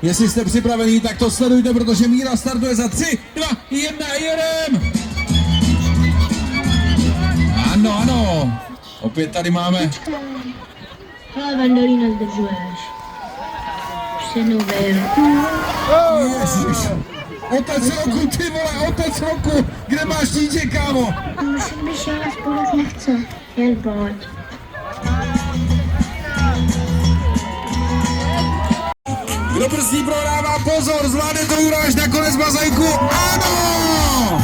Jestli jste připravení, tak to sledujte, protože Míra startuje za 3, 2, 1, jedem! Ano, ano. Opět tady máme. Ale Vandolína zdržuješ. Už se jednou vyjedu. Ježiš. Otec roku, ty vole, otec roku. Kde máš dítě, kámo? Už když já spolek nechce. Jen pojď. Kdo brzdí, prohrává, pozor, zvládne to Jura až na konec bazénku. Ano!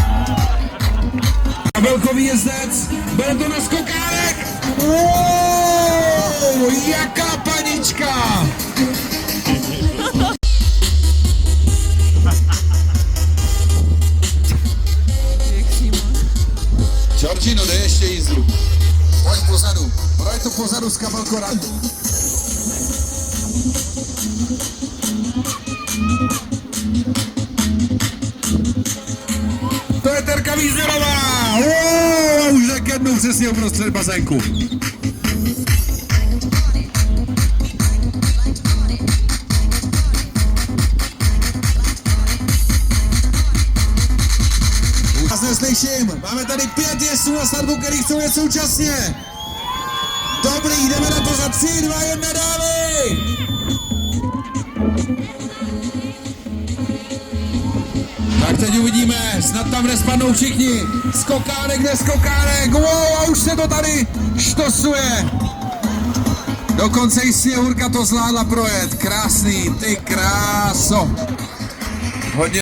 Velkový jezdec, bude to na skokánek. Wow, jaká panička! Georgino, dej ještě jízdu. Pojď pozadu, pojď to pozadu z kabelkora. To je Terka Víznerová! Wow, už jednou přesně uprostřed bazénku. Vás neslyším. Máme tady 5 jezdců na startu, který chcou jet současně. Dobrý, jdeme na to za 3, 2, 1, dávej! Tak teď uvidíme, snad tam nespadnou všichni. Skokánek, neskokánek, wow, a už se to tady štosuje. Dokonce i Sněhurka to zvládla projet, krásný, ty kráso. Hodně